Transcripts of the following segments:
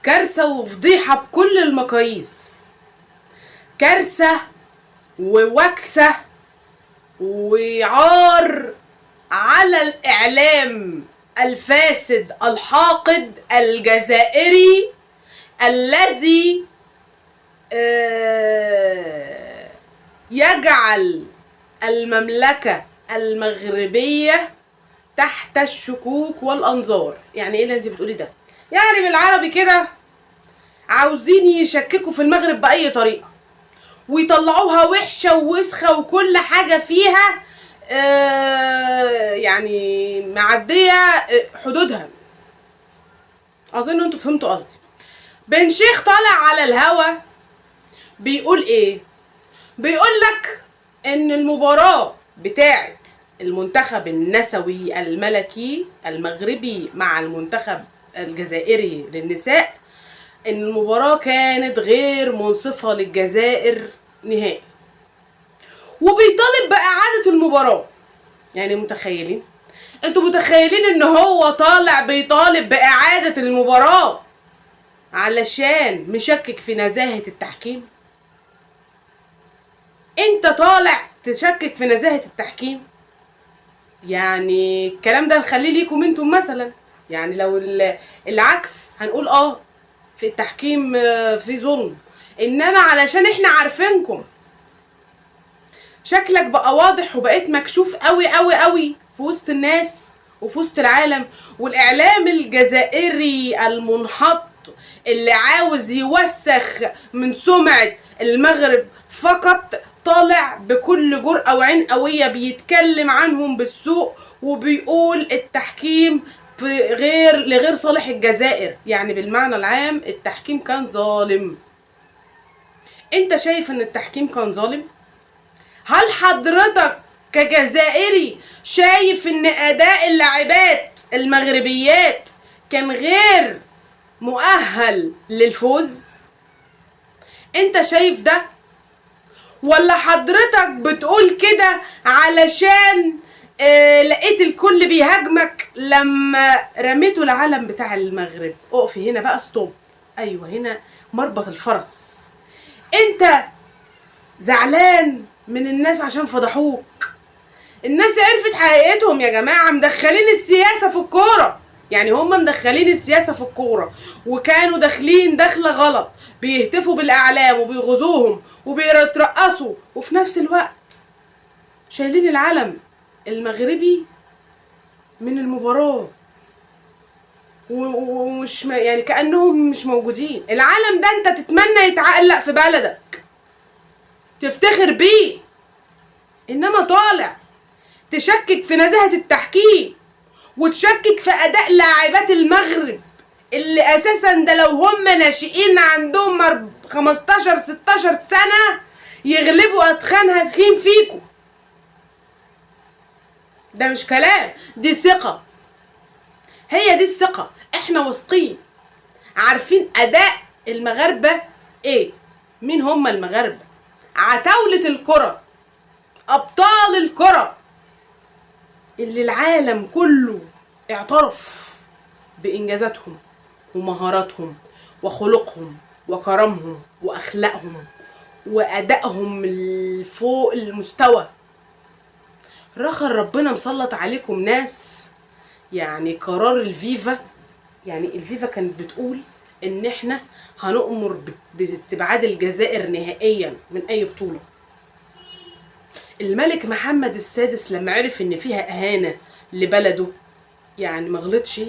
كارثة وفضيحة بكل المقاييس، كارثة ووكسة وعار على الإعلام الفاسد الحاقد الجزائري الذي يجعل المملكة المغربية تحت الشكوك والأنظار. يعني ايه اللي انت بتقولي ده؟ يعني بالعربي كده عاوزين يشككوا في المغرب بأي طريقة ويطلعوها وحشة ووسخة وكل حاجة فيها يعني معدية حدودها. أظن انتوا فهمتوا قصدي. بن شيخ طالع على الهوا بيقول ايه؟ بيقول لك ان المباراة بتاعت المنتخب النسوي الملكي المغربي مع المنتخب الجزائري للنساء، ان المباراة كانت غير منصفة للجزائر نهائي، وبيطالب بإعادة المباراة. يعني متخيلين؟ انتوا متخيلين ان هو طالع بيطالب بإعادة المباراة علشان مشكك في نزاهة التحكيم؟ انت طالع تشكك في نزاهة التحكيم؟ يعني الكلام ده نخليه ليكم انتم مثلا. يعني لو العكس هنقول في التحكيم في ظلم، انما علشان احنا عارفينكم شكلك بقى واضح وبقيت مكشوف قوي قوي قوي في وسط الناس وفي وسط العالم، والاعلام الجزائري المنحط اللي عاوز يوسخ من سمعة المغرب فقط طالع بكل جرأة وعين قوية بيتكلم عنهم بالسوء وبيقول التحكيم في لغير صالح الجزائر. يعني بالمعنى العام التحكيم كان ظالم. انت شايف ان التحكيم كان ظالم؟ هل حضرتك كجزائري شايف ان اداء اللاعبات المغربيات كان غير مؤهل للفوز؟ انت شايف ده؟ ولا حضرتك بتقول كده علشان لقيت الكل بيهاجمك لما رميتوا العلم بتاع المغرب؟ اقفي هنا بقى، ستوب. ايوه هنا مربط الفرس. انت زعلان من الناس عشان فضحوك. الناس عرفت حقيقتهم يا جماعة. مدخلين السياسة في الكورة. يعني هم مدخلين السياسة في الكورة وكانوا داخلين دخلة غلط، بيهتفوا بالأعلام وبيغزوهم وبيترقصوا وفي نفس الوقت شايلين العلم المغربي من المباراة ومش يعني كأنهم مش موجودين. العلم ده انت تتمنى يتعلق في بلدك تفتخر بيه، انما طالع تشكك في نزاهة التحكيم وتشكك في اداء لاعبات المغرب اللي اساسا ده لو هم ناشئين عندهم 15 16 سنة يغلبوا اتخان هتخين فيكم. ده مش كلام، دي ثقة. هي دي الثقة. احنا واثقين عارفين اداء المغاربة ايه. مين هم المغاربة؟ عتاولة الكرة، ابطال الكرة اللي العالم كله اعترف بانجازاتهم ومهاراتهم وخلقهم وكرمهم واخلاقهم وادائهم فوق المستوى. رخر ربنا مسلط عليكم ناس. يعني قرار الفيفا، يعني الفيفا كانت بتقول ان احنا هنؤمر باستبعاد الجزائر نهائيا من اي بطولة. الملك محمد السادس لما عرف ان فيها اهانة لبلده يعني ما غلطش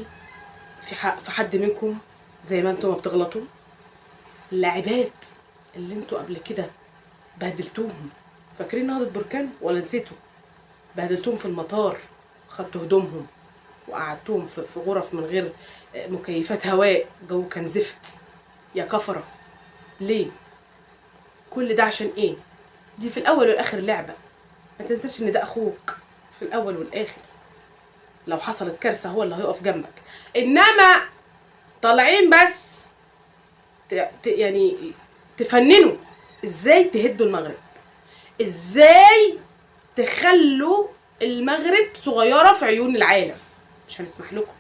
في حد منكم زي ما انتم بتغلطوا. اللاعبات اللي انتوا قبل كده بهدلتوهم، فاكرين نهضة بركان ولا نسيتوا؟ بهدلتوهم في المطار، خدتوا هدومهم وقعدتوهم في غرف من غير مكيفات هواء، جو كان زفت يا كفرة. ليه؟ كل ده عشان ايه؟ دي في الاول والاخر لعبة. ما تنساش ان ده اخوك في الاول والاخر. لو حصلت كارثة هو اللي هيقف جنبك. انما طالعين بس يعني تفننوا ازاي تهدوا المغرب، ازاي تخلوا المغرب صغيرة في عيون العالم. مش هنسمح لكم.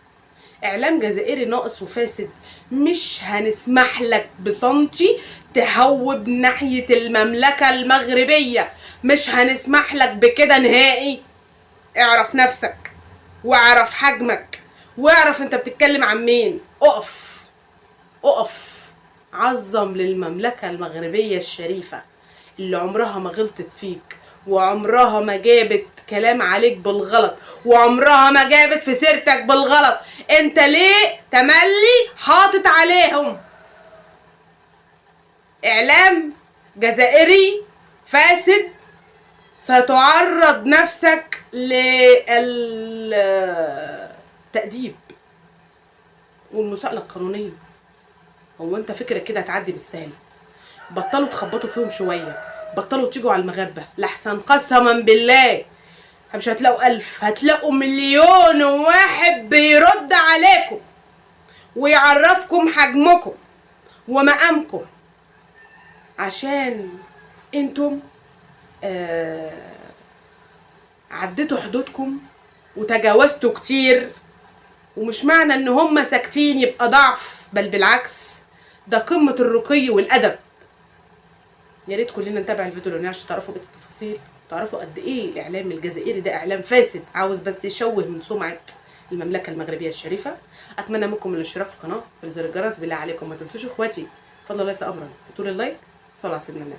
اعلام جزائري ناقص وفاسد. مش هنسمح لك بسنتي تهوب ناحية المملكة المغربية، مش هنسمح لك بكده نهائي. اعرف نفسك واعرف حجمك واعرف انت بتتكلم عن مين. اقف اقف، عظم للمملكة المغربية الشريفة اللي عمرها ما غلطت فيك، وعمرها ما جابت كلام عليك بالغلط، وعمرها ما جابت في سيرتك بالغلط. انت ليه تملي حاطط عليهم؟ اعلام جزائري فاسد، ستعرض نفسك للتأديب والمساءلة القانونية. هو انت فكرك كده هتعدي بالسهل؟ بطلوا تخبطوا فيهم شوية، بطلوا تيجوا على المغاربة لحسن قسما بالله مش هتلاقوا 1000، هتلاقوا 1,000,000 واحد بيرد عليكم ويعرفكم حجمكم ومقامكم، عشان انتم عديتوا حدودكم وتجاوزتوا كتير. ومش معنى ان هم ساكتين يبقى ضعف، بل بالعكس ده قمة الرقي والأدب. يا ريت كلنا نتابع الفيديو لان عشان تعرفوا بقية التفاصيل، تعرفوا قد ايه الاعلام الجزائري ده اعلام فاسد عاوز بس يشوه من سمعة المملكة المغربية الشريفة. اتمنى منكم الاشتراك في القناة، في زر الجرس، بالله عليكم ما تنسوش اخواتي فضل ليس امرا، طول اللايك، صلوا على سيدنا النبي.